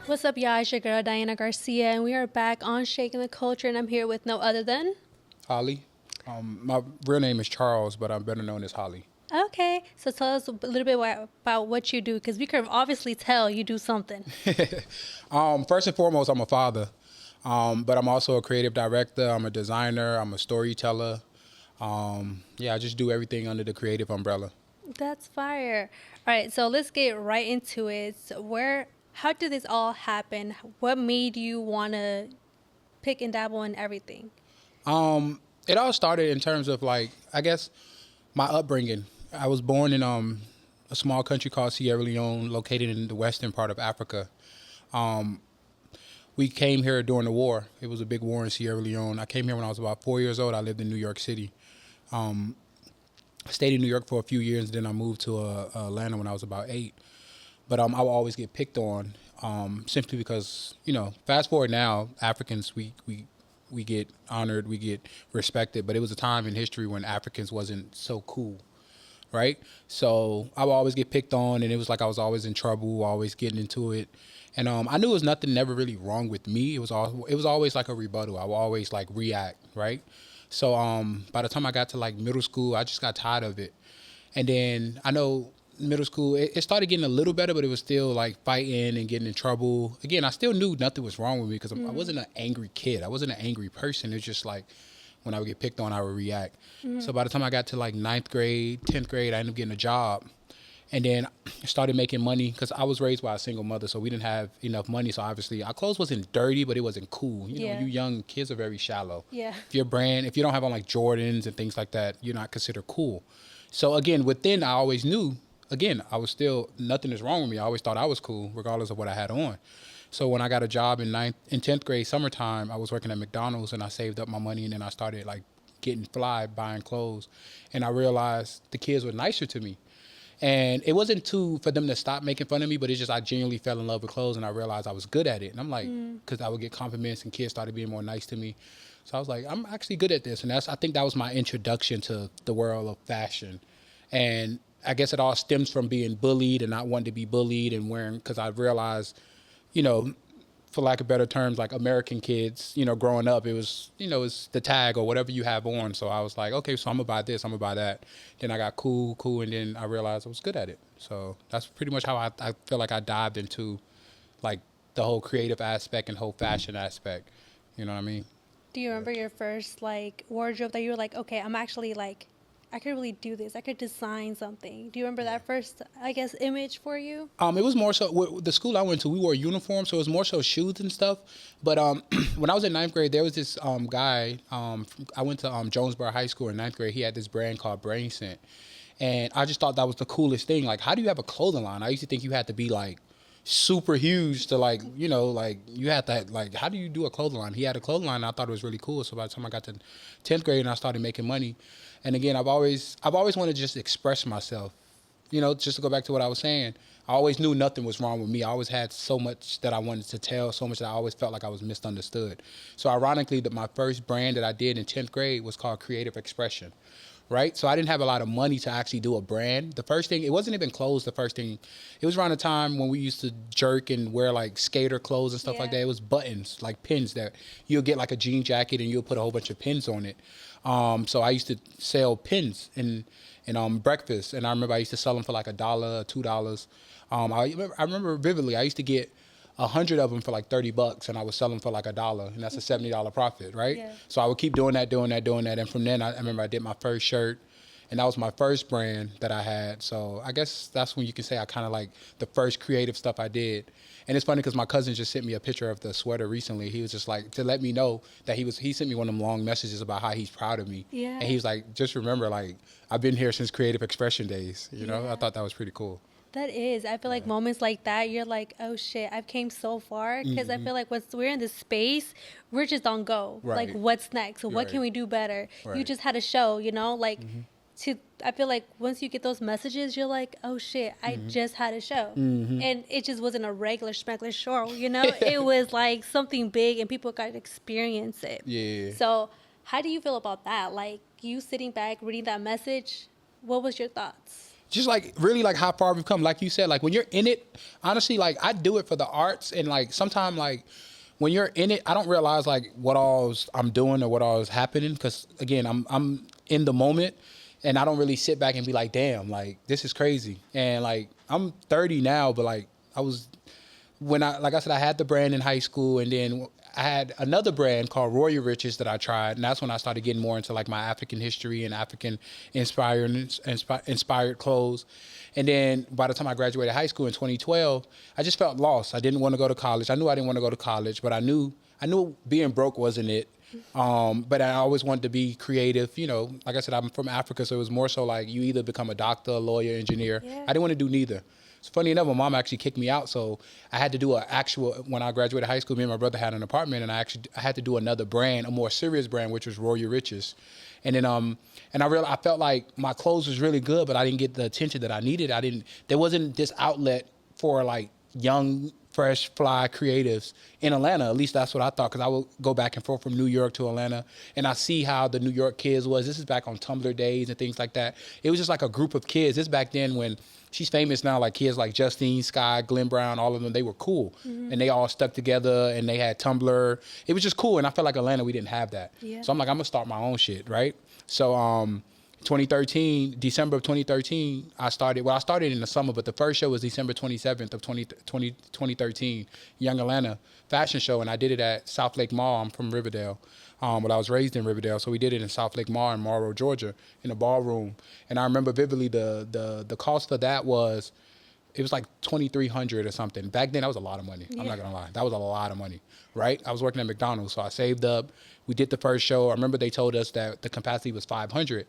What's up, y'all? It's your girl, Diana Garcia, and we are back on Shaking the Culture, and I'm here with no other than... Holly. My real name is Charles, but I'm better known as Holly. Okay, so tell us a little bit about what you do, because we can obviously tell you do something. First and foremost, I'm a father, but I'm also a creative director. I'm a designer. I'm a storyteller. I just do everything under the creative umbrella. That's fire. All right, so let's get right into it. So how did this all happen? What made you want to pick and dabble in everything? It all started in terms of like, I guess, my upbringing. I was born in a small country called Sierra Leone, located in the western part of Africa. We came here during the war. It was a big war in Sierra Leone. I came here when I was about 4 years old. I lived in New York City. I stayed in New York for a few years, and then I moved to Atlanta when I was about 8. But I would always get picked on simply because, fast forward now, Africans, we get honored, we get respected. But it was a time in history when Africans wasn't so cool, right? So I would always get picked on, and it was like I was always in trouble, always getting into it. And I knew it was nothing never really wrong with me. It was always like a rebuttal. I would always like react, right? So by the time I got to like middle school, I just got tired of it. And then I know middle school, it started getting a little better, but it was still like fighting and getting in trouble. Again, I still knew nothing was wrong with me because I wasn't an angry kid. I wasn't an angry person. It's just like when I would get picked on, I would react. So by the time I got to like 9th grade, 10th grade, I ended up getting a job. And then I started making money because I was raised by a single mother, so we didn't have enough money. So obviously our clothes wasn't dirty, but it wasn't cool. You know, you young kids are very shallow. Yeah. If you don't have on like Jordans and things like that, you're not considered cool. So again, within, I always knew, again, I was still, nothing is wrong with me. I always thought I was cool, regardless of what I had on. So when I got a job in 10th grade summertime, I was working at McDonald's, and I saved up my money, and then I started like getting fly, buying clothes. And I realized the kids were nicer to me. And it wasn't for them to stop making fun of me, but it's just I genuinely fell in love with clothes, and I realized I was good at it. And I'm like, because I would get compliments, and kids started being more nice to me. So I was like, I'm actually good at this. And I think that was my introduction to the world of fashion. And I guess it all stems from being bullied and not wanting to be bullied and wearing, because I realized, you know, for lack of better terms, like American kids, growing up, it was, it's the tag or whatever you have on. So I was like, okay, so I'm gonna buy this, I'm gonna buy that. Then I got cool, and then I realized I was good at it. So that's pretty much how I feel like I dived into like the whole creative aspect and whole fashion aspect. You know what I mean? Do you remember your first like wardrobe that you were like, okay, I'm actually like, I could really do this. I could design something. Do you remember that first, I guess, image for you? It was more so the school I went to. We wore uniforms, so it was more so shoes and stuff. But when I was in 9th grade, there was this guy. I went to Jonesboro High School in 9th grade. He had this brand called Brain Scent, and I just thought that was the coolest thing. Like, how do you have a clothing line? I used to think you had to be like super huge to like, like you had to like, how do you do a clothing line? He had a clothing line, and I thought it was really cool. So by the time I got to 10th grade and I started making money, and again, I've always wanted to just express myself. Just to go back to what I was saying, I always knew nothing was wrong with me. I always had so much that I wanted to tell, so much that I always felt like I was misunderstood. So ironically, my first brand that I did in 10th grade was called Creative Expression, right? So I didn't have a lot of money to actually do a brand. The first thing, it wasn't even clothes the first thing. It was around the time when we used to jerk and wear like skater clothes and stuff like that. It was buttons, like pins that you'll get like a jean jacket and you'll put a whole bunch of pins on it. So I used to sell pins and breakfast, and I remember I used to sell them for like $1, $2. I remember vividly. I used to get 100 of them for like $30, and I would sell them for like $1, and that's a $70 profit, right? Yeah. So I would keep doing that, and from then I remember I did my first shirt, and that was my first brand that I had. So I guess that's when you can say I kind of like the first creative stuff I did. And it's funny because my cousin just sent me a picture of the sweater recently. He was just like, to let me know that he sent me one of them long messages about how he's proud of me. Yeah. And he was like, just remember, like, I've been here since Creative Expression days. I thought that was pretty cool. That is. I feel like moments like that, you're like, oh shit, I've came so far. Because I feel like once we're in this space, we're just on go. Right. Like, what's next? What Right. can we do better? You Right. just had a show, like, I feel like once you get those messages, you're like, oh shit, I just had a show. And it just wasn't a regular schmeckler show, It was like something big and people got to experience it. Yeah. So how do you feel about that? Like, you sitting back, reading that message, what was your thoughts? just like really like how far we've come. Like you said, like when you're in it, honestly, like I do it for the arts, and like sometimes like when you're in it, I don't realize like what all I'm doing or what all is happening, because again, I'm in the moment, and I don't really sit back and be like, damn, like this is crazy. And like I'm 30 now, but like I was when like I said, I had the brand in high school, and then I had another brand called Royal Riches that I tried, and that's when I started getting more into like my African history and African inspired clothes. And then by the time I graduated high school in 2012, I just felt lost. I didn't want to go to college. I knew I didn't want to go to college, but I knew being broke wasn't it. But I always wanted to be creative. You know, like I said, I'm from Africa, so it was more so like you either become a doctor, a lawyer, engineer. Yeah. I didn't want to do neither. It's funny enough, my mom actually kicked me out, so I had to do when I graduated high school, me and my brother had an apartment, and I had to do another brand, a more serious brand, which was Royal Riches. And then and I felt like my clothes was really good, but I didn't get the attention that I needed. There wasn't this outlet for like young, fresh, fly creatives in Atlanta. At least that's what I thought, because I would go back and forth from New York to Atlanta, and I see how the New York kids was. This is back on Tumblr days and things like that. It was just like a group of kids. This back then when she's famous now, like kids like Justine, Sky, Glenn Brown, all of them, they were cool. Mm-hmm. And they all stuck together, and they had Tumblr. It was just cool, and I felt like Atlanta, we didn't have that. Yeah. So I'm like, I'm going to start my own shit, right? So 2013, December of 2013, I started in the summer, but the first show was December 27th of 2013, Young Atlanta fashion show, and I did it at South Lake Mall. I'm from Riverdale. But I was raised in Riverdale, so we did it in South Lake Mall in Morrow, Georgia, in a ballroom. And I remember vividly the cost for that was, it was like $2,300 or something. Back then, that was a lot of money. Yeah. I'm not gonna lie, that was a lot of money, right? I was working at McDonald's, so I saved up. We did the first show. I remember they told us that the capacity was 500,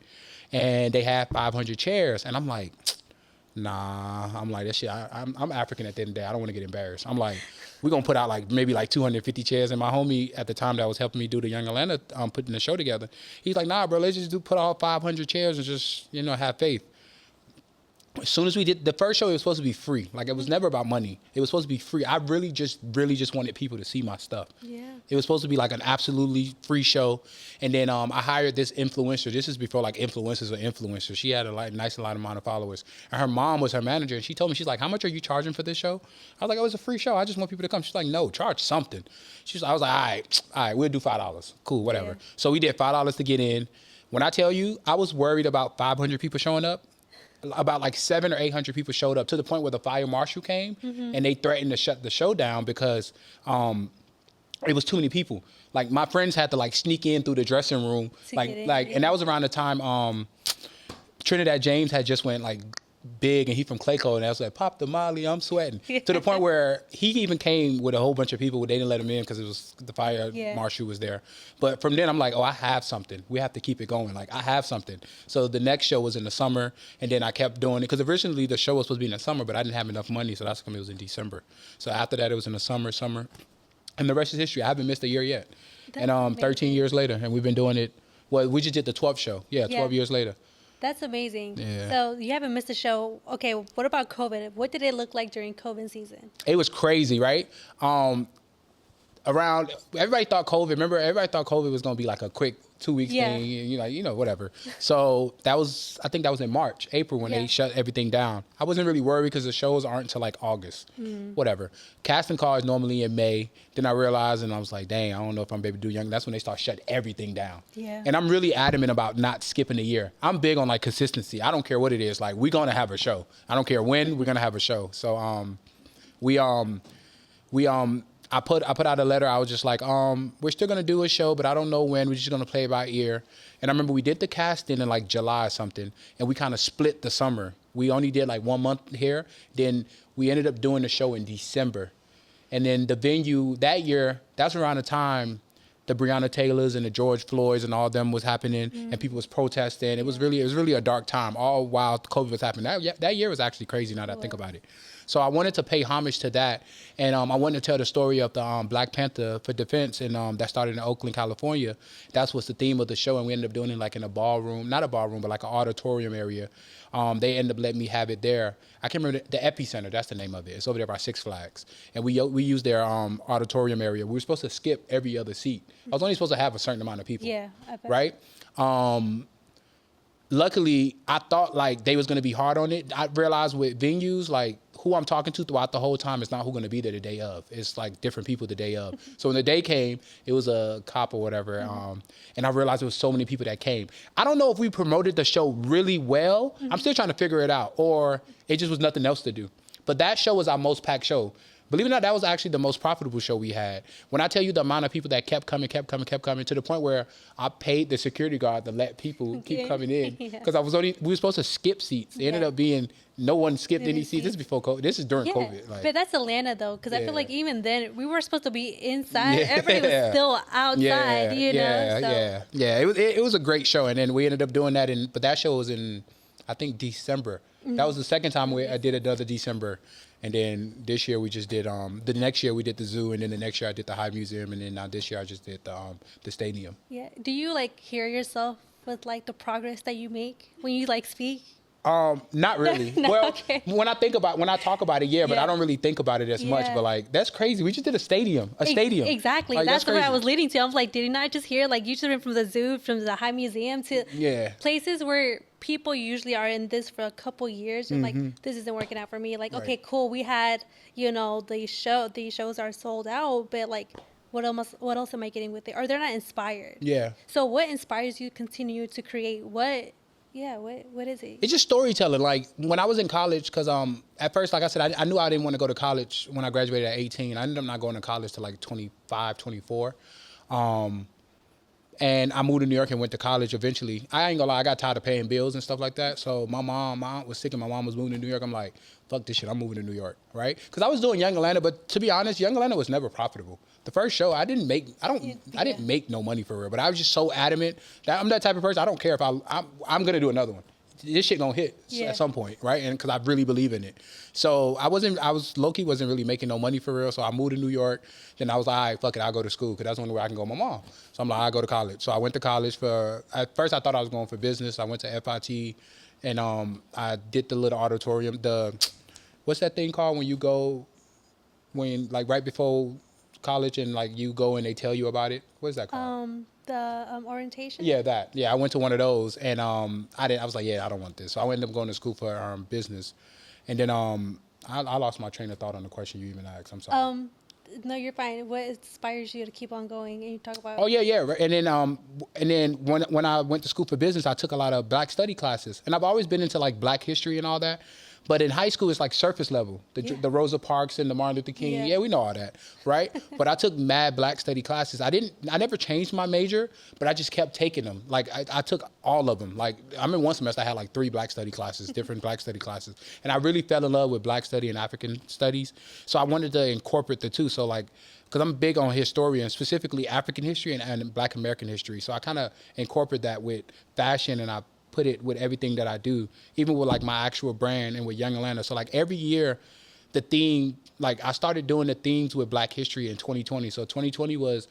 and they had 500 chairs. And I'm like, nah. I'm like, that shit. I'm African at the end of the day. I don't want to get embarrassed. I'm like, we're gonna put out like maybe like 250 chairs. And my homie at the time that was helping me do the Young Atlanta, putting the show together, he's like, nah, bro, let's just put out 500 chairs and just have faith. As soon as we did the first show, it was supposed to be free. Like, it was never about money. It was supposed to be free. I really just wanted people to see my stuff. Yeah. It was supposed to be like an absolutely free show. And then I hired this influencer. This is before like influencers were influencers. She had a nice amount of followers. And her mom was her manager. And she told me, she's like, how much are you charging for this show? I was like, oh, it's a free show. I just want people to come. She's like, no, charge something. I was like, all right, we'll do $5. Cool, whatever. Yeah. So we did $5 to get in. When I tell you, I was worried about 500 people showing up. About like 700 or 800 people showed up, to the point where the fire marshal came, mm-hmm. and they threatened to shut the show down because it was too many people. Like, my friends had to like sneak in through the dressing room, and that was around the time Trinidad James had just went like big, and he from Clayco, and I was like, pop the Molly, I'm sweating. To the point where he even came with a whole bunch of people, they didn't let him in because it was the fire marshal was there. But from then I'm like, oh, I have something. We have to keep it going. Like, I have something. So the next show was in the summer, and then I kept doing it because originally the show was supposed to be in the summer, but I didn't have enough money, so that's when it was in December. So after that, it was in the summer, and the rest is history. I haven't missed a year yet. That's 13 years later, and we've been doing it. Well, we just did the 12th show. 12 years later. That's amazing. Yeah. So you haven't missed a show. Okay, what about COVID? What did it look like during COVID season? It was crazy, right? Everybody thought COVID was going to be like a quick 2 weeks thing, whatever. So I think that was in April when they shut everything down. I wasn't really worried because the shows aren't until like August, whatever. Casting call is normally in May. Then I realized, and I was like, dang, I don't know if I'm able to do Young. That's when they start shutting everything down. Yeah. And I'm really adamant about not skipping a year. I'm big on like consistency. I don't care what it is. Like, we're going to have a show. I don't care when, we're going to have a show. So I put out a letter. I was just like, we're still gonna do a show, but I don't know when. We're just gonna play it by ear. And I remember we did the casting in like July or something, and we kind of split the summer. We only did like 1 month here. Then we ended up doing the show in December, and then the venue that year. That's around the time the Breonna Taylors and the George Floyds and all of them was happening, and people was protesting. It was really a dark time. All while COVID was happening. That year was actually crazy. Now that I think about it. So I wanted to pay homage to that, and I wanted to tell the story of the Black Panther for Defense, and that started in Oakland, California. That's what's the theme of the show, and we ended up doing it like in a ballroom, not a ballroom, but like an auditorium area. They ended up letting me have it there. I can't remember the Epicenter. That's the name of it. It's over there by Six Flags, and we used their auditorium area. We were supposed to skip every other seat. I was only supposed to have a certain amount of people. Yeah, I bet. Right. luckily, I thought like they was gonna be hard on it. I realized with venues, like who I'm talking to throughout the whole time is not who gonna be there the day of. It's like different people the day of. So when the day came, it was a cop or whatever, and I realized there was so many people that came. I don't know if we promoted the show really well. I'm still trying to figure it out, or it just was nothing else to do. But that show was our most packed show. Believe it or not, that was actually the most profitable show we had. When I tell you the amount of people that kept coming, to the point where I paid the security guard to let people keep coming in. Because we were supposed to skip seats. It ended up being no one skipped any seats. This is before COVID. This is during COVID. Like, but that's Atlanta though, because I feel like even then we were supposed to be inside. Everybody was still outside. You know. It was a great show, and then we ended up doing that. But that show was in, I think, December. That was the second time I did another December. And then this year we just did the next year we did the zoo, and then the next year I did the High Museum, and then now this year I just did the stadium. Yeah. Do you like hear yourself with like the progress that you make when you like speak? Not really. No, well, okay. when I talk about it, but I don't really think about it as much. But like, that's crazy. We just did a stadium. Exactly. Like, that's where I was leading to. I was like, did you not just hear like you should have been from the zoo, from the High Museum to places where people usually are in this for a couple years and like this isn't working out for me. Like, okay, cool. We had these shows are sold out, but like, what else am I getting with it? Or they're not inspired. Yeah. So what inspires you to continue to create? What is it? It's just storytelling. Like when I was in college, because at first, like I said, I knew I didn't want to go to college when I graduated at 18. I ended up not going to college till like 25, 24. And I moved to New York and went to college eventually. I ain't gonna lie, I got tired of paying bills and stuff like that. So my aunt was sick and my mom was moving to New York. I'm like, fuck this shit, I'm moving to New York, right? Because I was doing Young Atlanta, but to be honest, Young Atlanta was never profitable. The first show, I didn't make no money for real, but I was just so adamant that I'm that type of person. I don't care if I'm gonna do another one. This shit gonna hit at some point, right? And because I really believe in it. So I was low-key wasn't really making no money for real. So I moved to New York. Then I was like, all right, fuck it, I'll go to school because that's the only way I can go with my mom. So I'm like, I'll go to college. So I went to college at first I thought I was going for business. I went to FIT and I did the little auditorium. What's that thing called when you go, like right before college and like you go and they tell you about it? What is that called? The orientation? Yeah, that. Yeah, I went to one of those, and I was like, I don't want this. So I ended up going to school for business, and then I lost my train of thought on the question you even asked. I'm sorry. No, you're fine. What inspires you to keep on going? And you talk about. Oh yeah. And then when I went to school for business, I took a lot of Black study classes, and I've always been into like Black history and all that. But in high school, it's like surface level. The Rosa Parks and the Martin Luther King. Yeah, we know all that, right? But I took mad Black study classes. I never changed my major, but I just kept taking them. Like I took all of them. Like I'm in one semester, I had like 3 Black study classes, different Black study classes. And I really fell in love with Black study and African studies. So I wanted to incorporate the two. So like, because I'm big on historian, specifically African history and Black American history. So I kind of incorporate that with fashion, and I put it with everything that I do, even with like my actual brand and with Young Atlanta. So like every year, the theme, like I started doing the themes with Black history in 2020. So 2020 we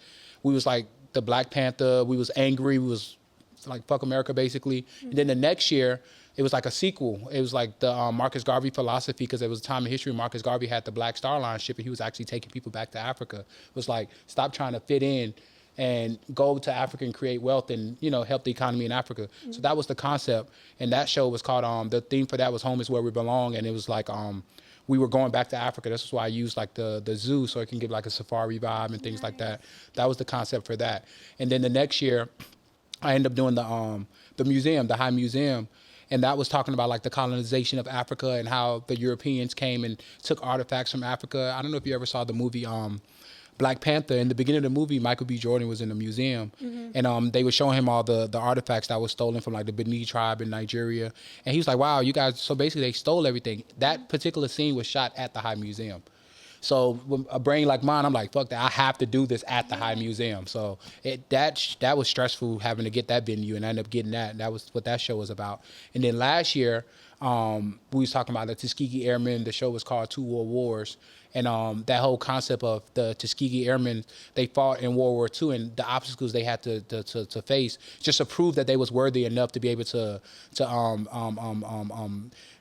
was like the Black Panther, we was angry, we was like fuck America basically. And then the next year, it was like a sequel. It was like the Marcus Garvey philosophy, because there was a time in history Marcus Garvey had the Black Star Line ship and he was actually taking people back to Africa. It was like, stop trying to fit in and go to Africa and create wealth and, help the economy in Africa. Mm-hmm. So that was the concept. And that show was called, the theme for that was Home is Where We Belong. And it was like, we were going back to Africa. This is why I used like the zoo so it can give like a safari vibe and things like that. That was the concept for that. And then the next year, I ended up doing the museum, the High Museum. And that was talking about like the colonization of Africa and how the Europeans came and took artifacts from Africa. I don't know if you ever saw the movie, Black Panther. In the beginning of the movie, Michael B. Jordan was in the museum, and they were showing him all the artifacts that was stolen from like the Benin tribe in Nigeria, and he was like, "Wow, you guys!" So basically, they stole everything. That particular scene was shot at the High Museum. So with a brain like mine, I'm like, "Fuck that! I have to do this at the High Museum." So that was stressful having to get that venue, and I ended up getting that. And that was what that show was about. And then last year, we was talking about the Tuskegee Airmen. The show was called Two World Wars. And that whole concept of the Tuskegee Airmen, they fought in World War II, and the obstacles they had to face just to prove that they was worthy enough to be able to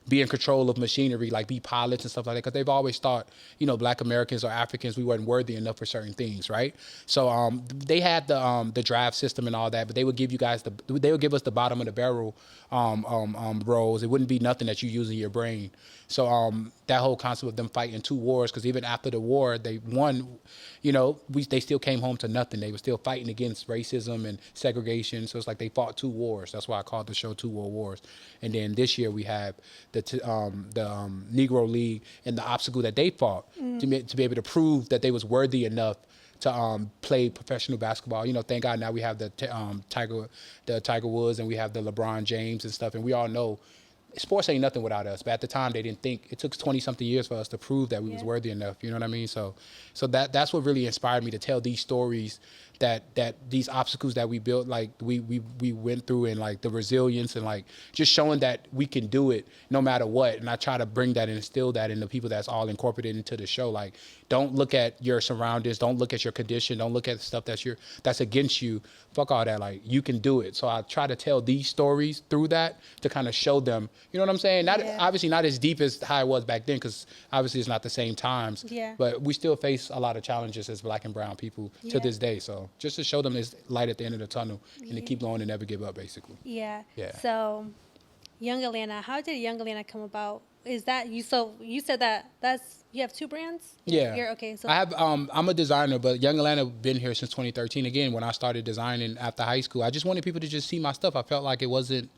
be in control of machinery, like be pilots and stuff like that, because they've always thought, Black Americans or Africans, we weren't worthy enough for certain things, right? So they had the draft system and all that, but they would give you guys they would give us the bottom of the barrel roles. It wouldn't be nothing that you use in your brain. So that whole concept of them fighting 2 wars, because even after the war, they won, they still came home to nothing. They were still fighting against racism and segregation. So it's like they fought 2 wars. That's why I called the show 2 World Wars. And then this year we have the Negro League and the obstacle that they fought to be able to prove that they was worthy enough to play professional basketball. Thank God now we have the Tiger Woods, and we have the LeBron James and stuff. And we all know sports ain't nothing without us. But at the time, they didn't think. It took 20-something years for us to prove that we was worthy enough. You know what I mean? So that's what really inspired me to tell these stories, that these obstacles that we built, like we went through, and like the resilience, and like just showing that we can do it no matter what. And I try to bring that and instill that in the people that's all incorporated into the show. Like, don't look at your surroundings, don't look at your condition, don't look at stuff that's against you. Fuck all that. Like, you can do it. So I try to tell these stories through that to kind of show them, you know what I'm saying? Obviously not as deep as how it was back then, because obviously it's not the same times. Yeah. But we still face a lot of challenges as Black and brown people to this day. So just to show them there's light at the end of the tunnel, and to keep going and never give up, basically. Yeah. Yeah. So, Young Atlanta, how did Young Atlanta come about? Is that you? So you said that's you have 2 brands? Yeah. Okay. So I have. I'm a designer, but Young Atlanta been here since 2013. Again, when I started designing after high school, I just wanted people to just see my stuff. I felt like it wasn't.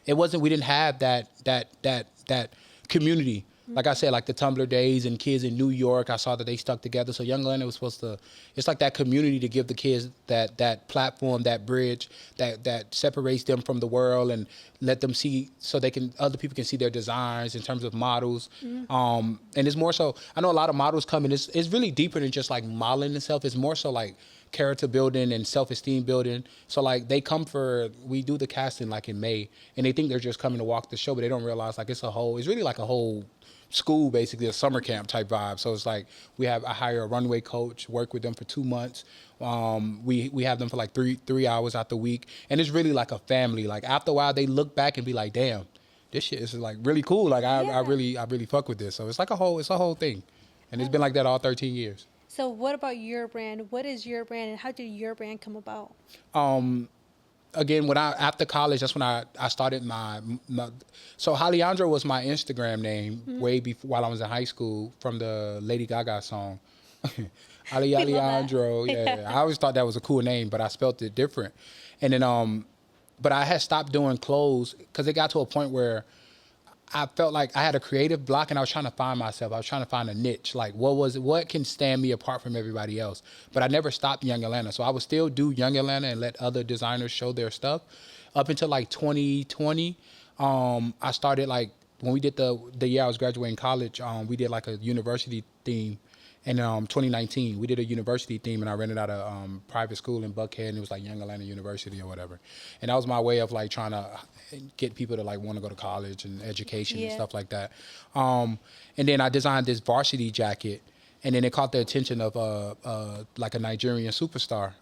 We didn't have that community. Like I said, like the Tumblr days and kids in New York, I saw that they stuck together. So Young Atlanta was supposed to, it's like that community to give the kids that platform, that bridge, that separates them from the world, and let them see, so other people can see their designs in terms of models. And it's more so, I know a lot of models come in, it's really deeper than just like modeling itself. It's more so like character building and self-esteem building. So like we do the casting like in May, and they think they're just coming to walk the show, but they don't realize like it's really like a whole school, basically a summer camp type vibe. So it's like I hire a runway coach, work with them for 2 months. We have them for like three hours out the week, and it's really like a family. Like after a while, they look back and be like, "Damn, this shit is like really cool." Like I really fuck with this. So it's like a whole thing, and it's been like that all 13 years. So what about your brand? What is your brand, and how did your brand come about? Again, after college, that's when I started my so Hollyandroo was my Instagram name way before, while I was in high school, from the Lady Gaga song. Hollyandroo, yeah. I always thought that was a cool name, but I spelt it different. And then but I had stopped doing clothes because it got to a point where I felt like I had a creative block, and I was trying to find myself. I was trying to find a niche. Like, what can stand me apart from everybody else? But I never stopped Young Atlanta. So I would still do Young Atlanta and let other designers show their stuff. Up until like 2020, I started like, when we did the year I was graduating college, we did like a university theme. In 2019, we did a university theme, and I rented out a private school in Buckhead, and it was like Young Atlanta University or whatever. And that was my way of like trying to get people to like want to go to college and education and stuff like that. And then I designed this varsity jacket, and then it caught the attention of like a Nigerian superstar.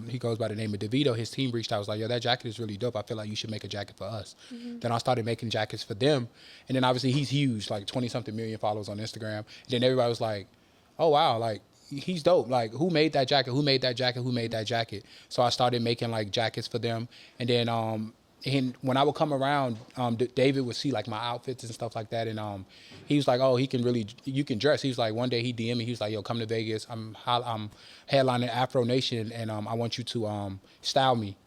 He goes by the name of DeVito. His team reached out, I was like, "Yo, that jacket is really dope. I feel like you should make a jacket for us." Then I started making jackets for them, and then obviously he's huge, like 20-something million followers on Instagram. And then everybody was like, "Oh wow, like he's dope. Like, who made that jacket? Who made that jacket? Who made that jacket?" So I started making like jackets for them. And then and when I would come around, David would see like my outfits and stuff like that, and he was like, "Oh, you can dress." He was like, one day he DM'd me, he was like, "Yo, come to Vegas. I'm headlining Afro Nation, and I want you to style me."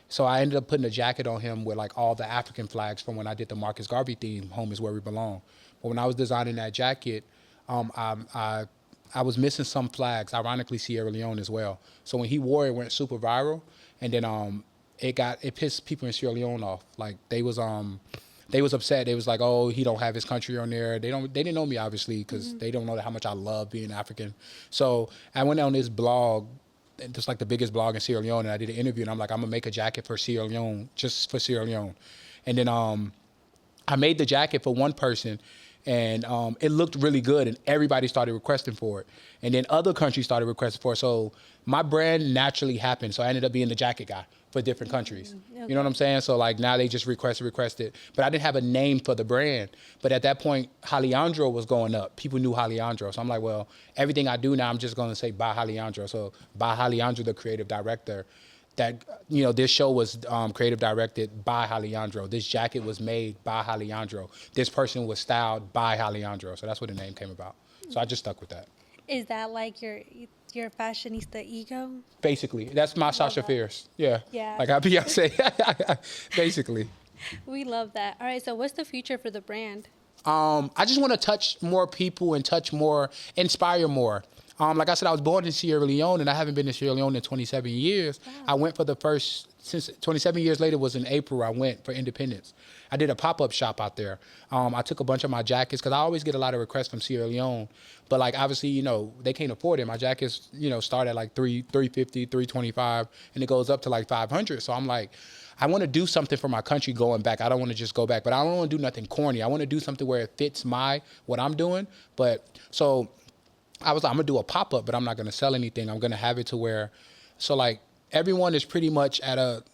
So I ended up putting a jacket on him with like all the African flags from when I did the Marcus Garvey theme, "Home is where we belong." But when I was designing that jacket, I was missing some flags, ironically Sierra Leone as well. So when he wore it, it went super viral, and then it pissed people in Sierra Leone off. Like they was upset. They was like, "Oh, he don't have his country on there." They didn't know me, obviously, because they don't know how much I love being African. So I went on this blog, just like the biggest blog in Sierra Leone, and I did an interview, and I'm like, "I'm gonna make a jacket for Sierra Leone, just for Sierra Leone." And then I made the jacket for one person. and it looked really good, and everybody started requesting for it, and then other countries started requesting for it. So my brand naturally happened. So I ended up being the jacket guy for different countries. Okay. You know what I'm saying? So like now they just requested, but I didn't have a name for the brand. But at that point, Hollyandroo was going up. People knew Hollyandroo. So I'm like, well, everything I do now, I'm just going to say by Hollyandroo. So by Hollyandroo, the creative director, that, you know, this show was creative directed by Hollyandroo. This jacket was made by Hollyandroo. This person was styled by Hollyandroo. So that's where the name came about. So I just stuck with that. Is that like your fashionista ego? Basically, that's my Sasha Fierce. Yeah. Yeah. Like I Beyonce. Basically. We love that. All right, so what's the future for the brand? I just want to touch more people and touch more, inspire more. Like I said, I was born in Sierra Leone, and I haven't been in Sierra Leone in 27 years. Wow. I went for the first, since 27 years later was in April, I went for independence. I did a pop-up shop out there. I took a bunch of my jackets, because I always get a lot of requests from Sierra Leone. But like, obviously, you know, they can't afford it. My jackets, you know, start at like $350, $325, and it goes up to like $500. So I'm like, I want to do something for my country going back. I don't want to just go back, but I don't want to do nothing corny. I want to do something where it fits what I'm doing. But so I was like, I'm going to do a pop-up, but I'm not going to sell anything. I'm going to have it to where, so like, everyone is pretty much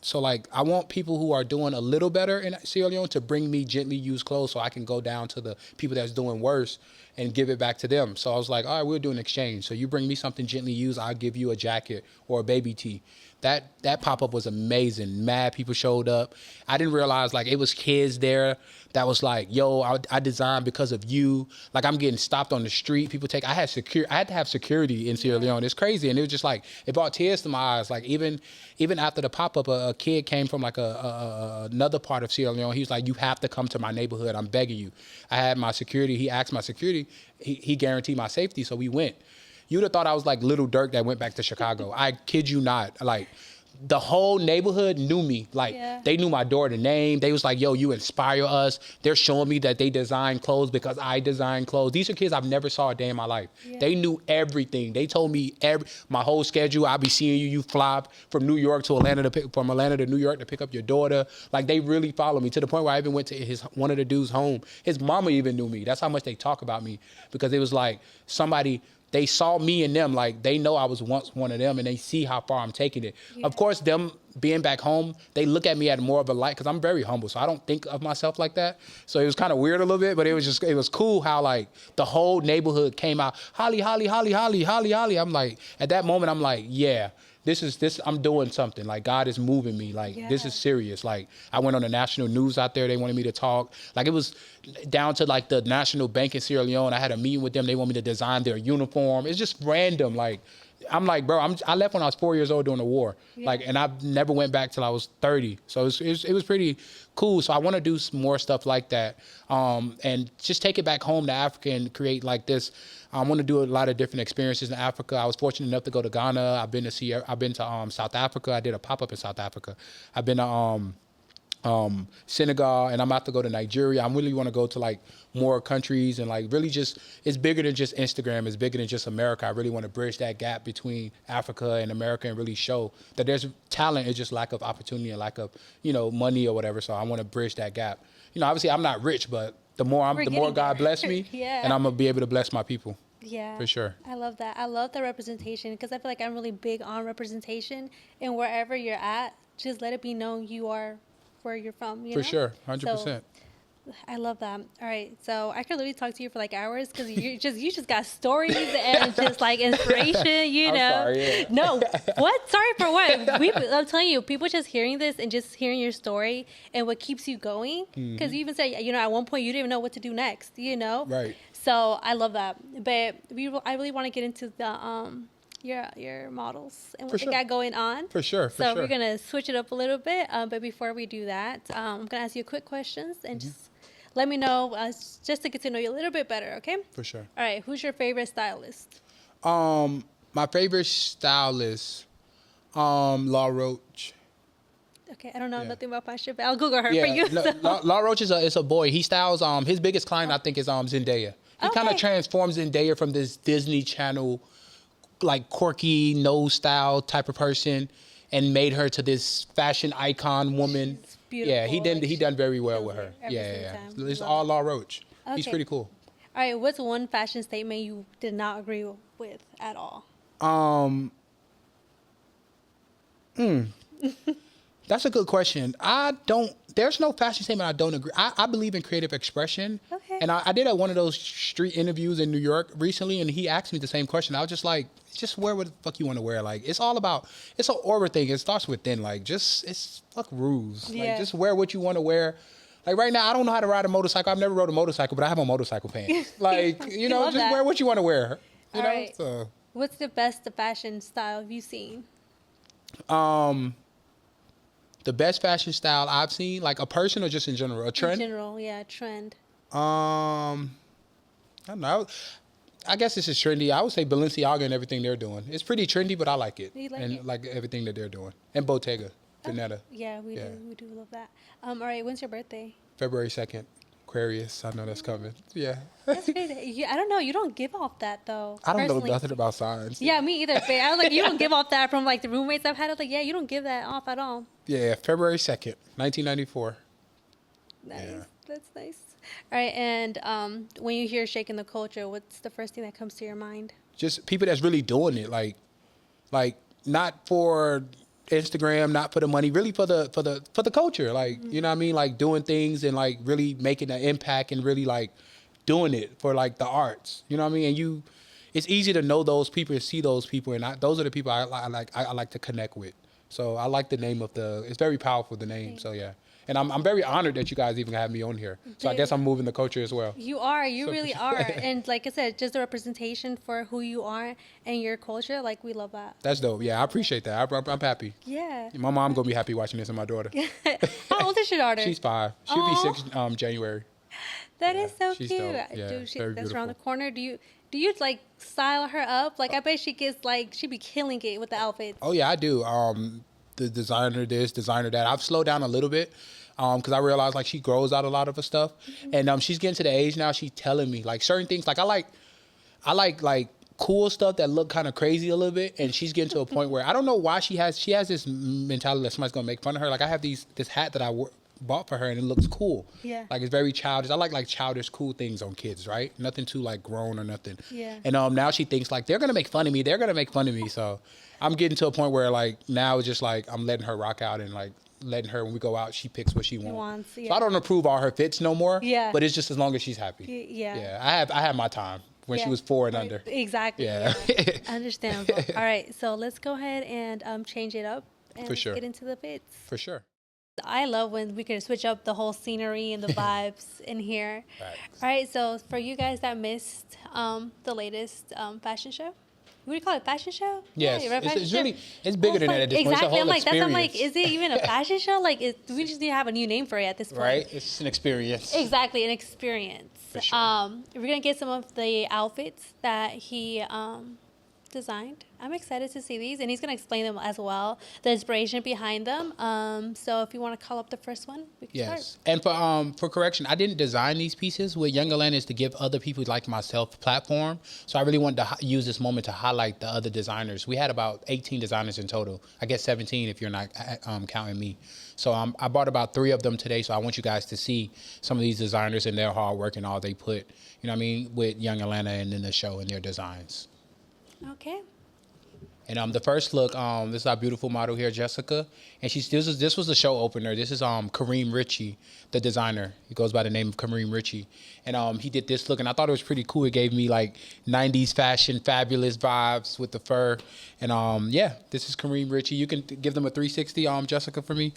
so like, I want people who are doing a little better in Sierra Leone to bring me gently used clothes so I can go down to the people that's doing worse and give it back to them. So I was like, all right, we'll do an exchange. So you bring me something gently used, I'll give you a jacket or a baby tee. That pop-up was amazing. Mad people showed up. I didn't realize, like, it was kids there that was like, yo, I designed because of you. Like, I'm getting stopped on the street. People I had to have security in Sierra Leone. It's crazy. And it was just like, it brought tears to my eyes. Like, even after the pop-up, a kid came from like another part of Sierra Leone. He was like, you have to come to my neighborhood. I'm begging you. I had my security. He asked my security. He guaranteed my safety. So we went. You'd have thought I was like Little Dirk that went back to Chicago. I kid you not. Like, the whole neighborhood knew me. Like, they knew my daughter's name. They was like, yo, you inspire us. They're showing me that they design clothes because I design clothes. These are kids I've never saw a day in my life. Yeah. They knew everything. They told me my whole schedule. I'll be seeing you. You fly from New York to Atlanta from Atlanta to New York to pick up your daughter. Like, they really follow me to the point where I even went to one of the dudes' home. His mama even knew me. That's how much they talk about me, because it was like they saw me and them, like, they know I was once one of them, and they see how far I'm taking it. Yeah. Of course, them being back home, they look at me at more of a light, because I'm very humble, so I don't think of myself like that. So it was kind of weird a little bit, but it was cool how, like, the whole neighborhood came out, Holly, Holly, Holly, Holly, Holly, Holly. I'm like, at that moment, I'm like, yeah. I'm doing something. Like, God is moving me. Like, This is serious. Like, I went on the national news out there. They wanted me to talk. Like, it was down to, like, the National Bank in Sierra Leone. I had a meeting with them. They want me to design their uniform. It's just random. Like, I'm like, bro, I left when I was 4 years old during the war. Yeah. Like, and I never went back till I was 30. So it was pretty cool. So I want to do some more stuff like that, and just take it back home to Africa and create like this. I want to do a lot of different experiences in Africa. I was fortunate enough to go to Ghana. I've been to South Africa. I did a pop-up in South Africa. I've been to Senegal, and I'm about to go to Nigeria. I really want to go to like more countries, and like really just, it's bigger than just Instagram. It's bigger than just America. I really want to bridge that gap between Africa and America and really show that there's talent. It's just lack of opportunity and lack of, money or whatever. So I want to bridge that gap. Obviously I'm not rich, but the more God bless me, and I'm gonna be able to bless my people. Yeah, for sure. I love that. I love the representation, because I feel like I'm really big on representation, and wherever you're at, just let it be known you are where you're from. For sure, 100%. I love that. All right, so I could literally talk to you for like hours, because you just got stories and just like inspiration. I'm sorry, yeah. No, what? Sorry for what? I'm telling you, people just hearing this and just hearing your story and what keeps you going. Because you even said, at one point you didn't even know what to do next. Right. So I love that. But I really want to get into the your models and what they got going on. For sure. So we're gonna switch it up a little bit. But before we do that, I'm gonna ask you quick questions and just let me know, just to get to know you a little bit better. Okay? For sure. All right. Who's your favorite stylist? My favorite stylist, Law Roach. Okay, I don't know nothing about fashion, but I'll Google her for you. Law Roach is a boy. He styles. His biggest client I think is Zendaya. He kind of transforms Zendaya from this Disney Channel, like quirky nose style type of person, and made her to this fashion icon woman. She's beautiful. Yeah, he done very well with her. Yeah. It's all Law Roach. Okay. He's pretty cool. All right, what's one fashion statement you did not agree with at all? That's a good question. There's no fashion statement I don't agree. I believe in creative expression. Okay. And I did one of those street interviews in New York recently, and he asked me the same question. I was just like, just wear what the fuck you want to wear. Like, it's all about, it's an aura thing. It starts within. Like, it's fuck rules. Yeah. Like, just wear what you want to wear. Like, right now, I don't know how to ride a motorcycle. I've never rode a motorcycle, but I have on motorcycle pants. Like, you know, just wear what you want to wear. You all know? Right. So. What's the best fashion style you've seen? The best fashion style I've seen, like a person or just in general, a trend? In general, yeah, trend. I don't know. I guess this is trendy. I would say Balenciaga and everything they're doing. It's pretty trendy, but I like it. You like and it? like everything that they're doing. And Bottega, Veneta. Yeah, we do love that. All right, when's your birthday? February 2nd. Aquarius. I know that's coming. Yeah. That's crazy. I don't know. You don't give off that though. I don't personally. know nothing about signs. Yeah, me either. But I was like, you don't give off that from like the roommates I've had. I was like, yeah, you don't give that off at all. Yeah, February 2nd, 1994. Nice. Yeah. That's nice. All right, and when you hear shaking the culture, what's the first thing that comes to your mind? Just people that's really doing it, like not for Instagram, not for the money, really for the culture. Like, you know what I mean? Like doing things and like really making an impact and really like doing it for like the arts. You know what I mean? And it's easy to know those people and see those people, and those are the people I like to connect with. So I like the name of it's very powerful, the name. So yeah. And I'm very honored that you guys even have me on here. So I guess I'm moving the culture as well. You are. You really are. And like I said, just the representation for who you are and your culture, like we love that. That's dope. Yeah, I appreciate that. I'm happy. Yeah. My mom going to be happy watching this, and my daughter. How old is your daughter? She's 5. She'll be 6 January. That is so she's cute. dope. Yeah, Dude, very that's beautiful. around the corner. Do you like style her up? Like I bet she gets like she be killing it with the outfits. Oh yeah, I do. The designer this, designer that. I've slowed down a little bit. Because I realized like she grows out a lot of her stuff, and she's getting to the age now. She's telling me like certain things. Like I like cool stuff that look kind of crazy a little bit, and she's getting to a point where I don't know why she has this mentality that somebody's gonna make fun of her. Like I have this hat that I bought for her, and it looks cool. Yeah. Like it's very childish. I like childish, cool things on kids, right? Nothing too like grown or nothing. Yeah. And now she thinks like they're gonna make fun of me. They're gonna make fun of me. So I'm getting to a point where like now it's just like I'm letting her rock out and like. Letting her, when we go out, she picks what she wants. Yeah. So I don't approve all her fits no more. Yeah. But it's just as long as she's happy. Yeah. Yeah. I had my time when she was 4 and under. Exactly. Yeah. Understandable. All right. So let's go ahead and change it up and For sure. get into the fits. For sure. I love when we can switch up the whole scenery and the vibes in here. Right. All right. So for you guys that missed the latest fashion show. What do you call it? Fashion show? Yes, Yeah, it's really bigger than that at this point. It's a Exactly. whole I'm like, experience. is it even a fashion show? Like, we just need to have a new name for it at this point. Right? It's an experience. Exactly, an experience. For sure. We're gonna get some of the outfits that he designed. I'm excited to see these, and he's gonna explain them as well, the inspiration behind them. So if you want to call up the first one, we can Yes. start. And for correction, I didn't design these pieces. What Young Atlanta is to give other people like myself platform. So I really wanted to use this moment to highlight the other designers. We had about 18 designers in total. I guess 17 if you're not counting me. So I brought about 3 of them today. So I want you guys to see some of these designers and their hard work and all they put, you know what I mean, with Young Atlanta and in the show and their designs. Okay. And the first look, this is our beautiful model here, Jessica, and this was the show opener. This is Kareem Ritchie, the designer. He goes by the name of Kareem Ritchie, and he did this look, and I thought it was pretty cool. It gave me like 90s fashion, fabulous vibes with the fur, and yeah, this is Kareem Ritchie. You can give them a 360, Jessica, for me,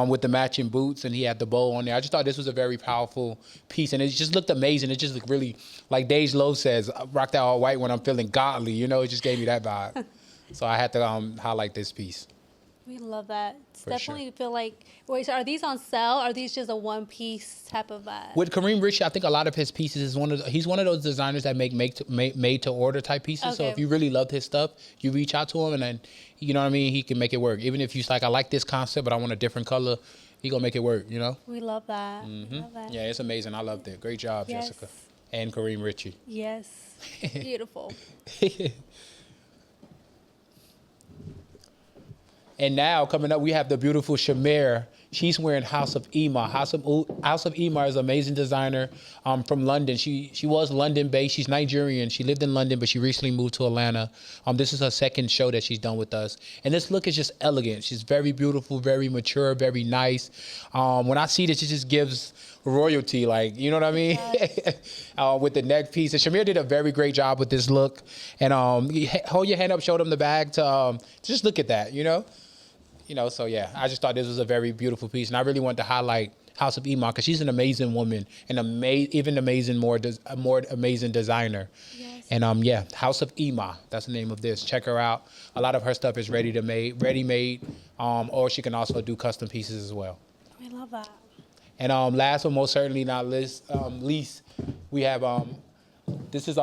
with the matching boots, and he had the bow on there. I just thought this was a very powerful piece, and it just looked amazing. It just looked really, like Dej Loaf says, rock that all white when I'm feeling godly. You know, it just gave me that vibe. So I had to highlight this piece. We love that. It's For definitely sure. feel like. Wait, so are these on sale? Or are these just a one-piece type of vibe? With Kareem Ritchie, I think a lot of his pieces he's one of those designers that make made to order type pieces. So Okay. if you really love his stuff, you reach out to him, and then you know what I mean. He can make it work. Even if you're like, I like this concept, but I want a different color, he gonna make it work. You know. We love that. We love that. Yeah, it's amazing. I loved it. Great job, Yes. Jessica, and Kareem Ritchie. Yes. Beautiful. And now coming up, we have the beautiful Shamir She's wearing House of Ema. House of Ema is an amazing designer from London. She was London based. She's Nigerian. She lived in London, but she recently moved to Atlanta. This is her second show that she's done with us. And this look is just elegant. She's very beautiful, very mature, very nice. When I see this, it just gives royalty, like, you know what I mean? Yes. With the neck piece. And Shamir did a very great job with this look. And hold your hand up, show them the bag to just look at that, you know? So yeah, I just thought this was a very beautiful piece, and I really wanted to highlight House of Ema because she's an amazing woman and more amazing designer. Yes. And yeah, House of Ema, that's the name of this. Check her out. A lot of her stuff is ready-made, or she can also do custom pieces as well. I love that. And last but most certainly not least, we have this is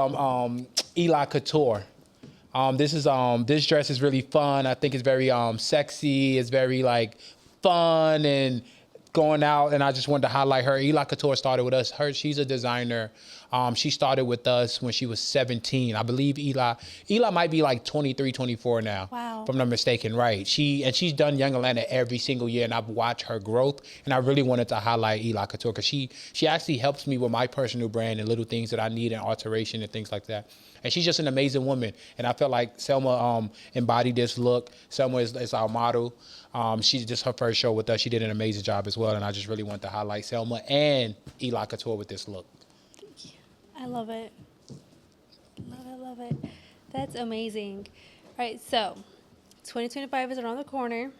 Eli Couture. This dress is really fun. I think it's very sexy. It's very like fun and going out. And I just wanted to highlight her. Eli Couture started with us. She's a designer. She started with us when she was 17. I believe Eli might be like 23, 24 now. Wow. If I'm not mistaken, right? She's done Young Atlanta every single year, and I've watched her growth. And I really wanted to highlight Eli Couture because she actually helps me with my personal brand and little things that I need in alteration and things like that. And she's just an amazing woman. And I felt like Selma embodied this look. Selma is our model. She's just her first show with us. She did an amazing job as well. And I just really want to highlight Selma and Eli Couture with this look. Thank you. I love it. Love it. That's amazing. All right, so 2025 is around the corner.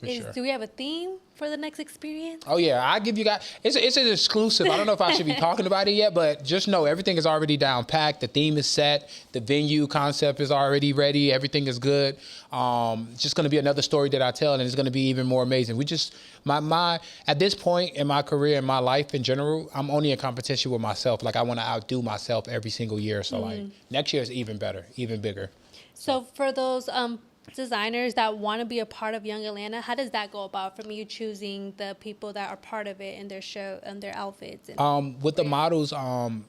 Sure. Do we have a theme for the next experience? Oh yeah, I give you guys. It's an exclusive. I don't know if I should be talking about it yet, but just know everything is already down packed. The theme is set. The venue concept is already ready. Everything is good. It's just going to be another story that I tell, and it's going to be even more amazing. We just my at this point in my career, in my life in general, I'm only in competition with myself. Like I want to outdo myself every single year. So like next year is even better, even bigger. So for those designers that want to be a part of Young Atlanta, how does that go about from you choosing the people that are part of it in their show and their outfits? With the models,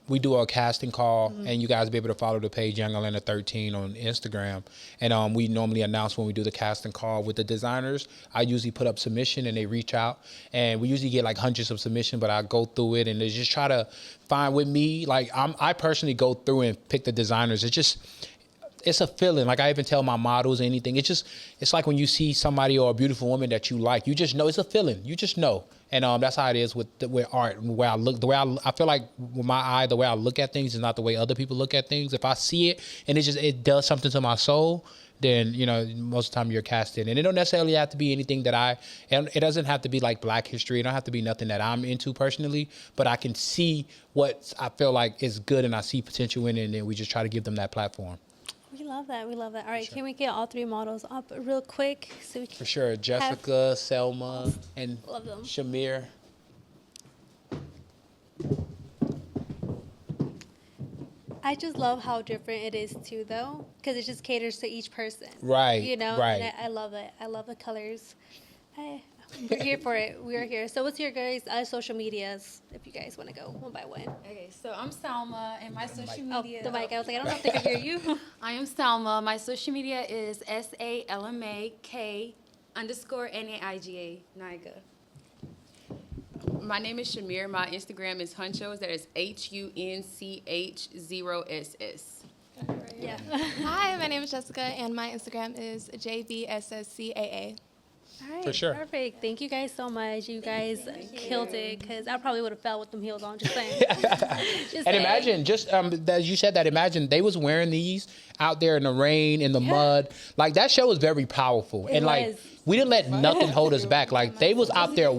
we do a casting call, and you guys will be able to follow the page Young Atlanta 13 on Instagram. And we normally announce when we do the casting call. With the designers, I usually put up submission and they reach out, and we usually get like hundreds of submissions, but I go through it and they just try to find with me. Like I personally go through and pick the designers. It's a feeling. Like I even tell my models anything. It's like when you see somebody or a beautiful woman that you like, you just know. It's a feeling. You just know. And that's how it is with art. The way I look, I feel like with my eye, the way I look at things is not the way other people look at things. If I see it and it does something to my soul, then most of the time you're casted. And it don't necessarily have to be anything and it doesn't have to be like Black history. It don't have to be nothing that I'm into personally, but I can see what I feel like is good and I see potential in it, and then we just try to give them that platform. We love that. All right, Sure. Can we get all three models up real quick so we can? For sure. Jessica, Selma, and love them. Shamir. I just love how different it is too, though, because it just caters to each person. Right. Right. And I love it. I love the colors. We're here for it. We're here. So what's your guys' social medias, if you guys want to go one by one? Okay, so I'm Salma, and my social Oh, media... the mic. I was like, I don't know if they can hear you. I am Salma. My social media is SALMAK_NAIGA, Niga. My name is Shamir. My Instagram is Hunchos. That is HUNCH0SS. Yeah. Hi, my name is Jessica, and my Instagram is JBSSCAA. All right. For sure. Perfect. Thank you guys so much. You guys killed it, because I probably would have fell with them heels on. Just saying. And imagine, just as you said that, imagine they was wearing these out there in the rain, in the mud. Like that show was very powerful. It and like was. we didn't let nothing hold us back. Like they was out there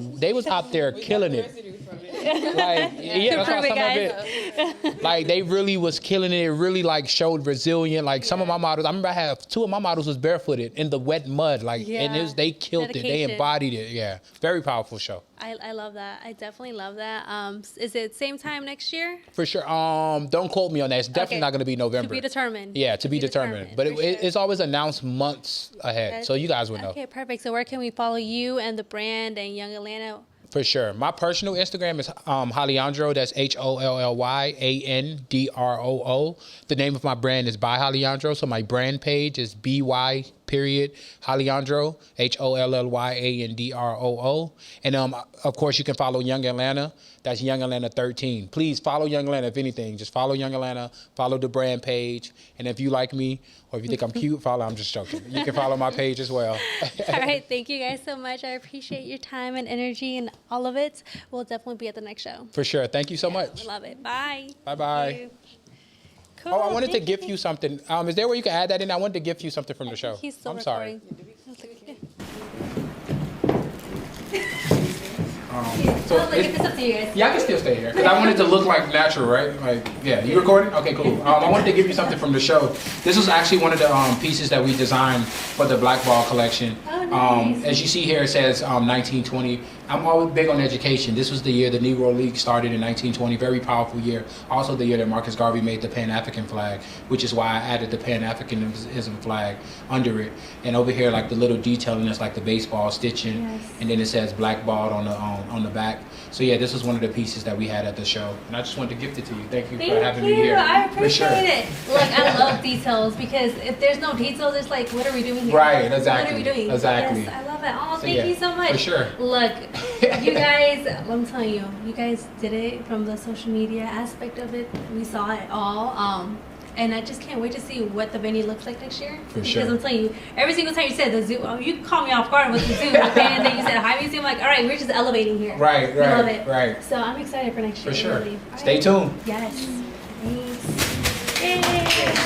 killing it. Like yeah, that's why some of it. Like they really was killing it. It really like showed resilient. Like some of my models, I remember I have two of my models was barefooted in the wet mud. Like and they killed it. They Dedication. embodied it. Yeah, very powerful show. I love that. I definitely love that. Is it same time next year? For sure. Don't quote me on that. It's definitely Okay. not going to be November. To be determined. Yeah, to be determined. But for sure. it's always announced months ahead, so you guys would know. Okay, perfect. So where can we follow you and the brand and Young Atlanta? For sure. My personal Instagram is Hollyandroo. That's HOLLYANDROO. The name of my brand is by Hollyandroo. So my brand page is BY period, Hollyandroo, HOLLYANDROO. And of course, you can follow Young Atlanta. That's Young Atlanta 13. Please follow Young Atlanta, if anything. Just follow Young Atlanta, follow the brand page. And if you like me, or if you think I'm cute, I'm just joking. You can follow my page as well. All right. Thank you guys so much. I appreciate your time and energy and all of it. We'll definitely be at the next show. For sure. Thank you so much. We love it. Bye. Bye-bye. Thank you. Cool. Oh, I wanted to Thank gift you something. Is there where you can add that in? I wanted to gift you something from the show. He's still I'm recording. So it's up to you guys. yeah, I can still stay here because I wanted to look like natural, right? Like, yeah, you recording? Okay, cool. I wanted to give you something from the show. This was actually one of the pieces that we designed for the Black Ball collection. Oh, nice. As you see here, it says 1920. I'm always big on education. This was the year the Negro League started in 1920. Very powerful year. Also the year that Marcus Garvey made the Pan-African flag, which is why I added the Pan-Africanism flag under it. And over here, like the little detailing is like the baseball stitching, Yes. and then it says Black Ball on the back. So yeah, this was one of the pieces that we had at the show, and I just wanted to gift it to you. Thank you for having me here. I For appreciate sure. it. Look, I love details because if there's no details, it's like, what are we doing here? Right, exactly. What are we doing? Exactly. Yes, I love it. Oh, So, thank yeah, you so much. for sure. Look, you guys, I'm telling you, you guys did it from the social media aspect of it. We saw it all. And I just can't wait to see what the venue looks like next year. For because sure. I'm telling you, every single time you said the zoo, you caught me off guard with the zoo, okay? And then you said high museum, like, all right, we're just elevating here. Right, We love right, it. right. So I'm excited for next year. For sure. Really. All Stay right. tuned. Yes. Thanks. Yay.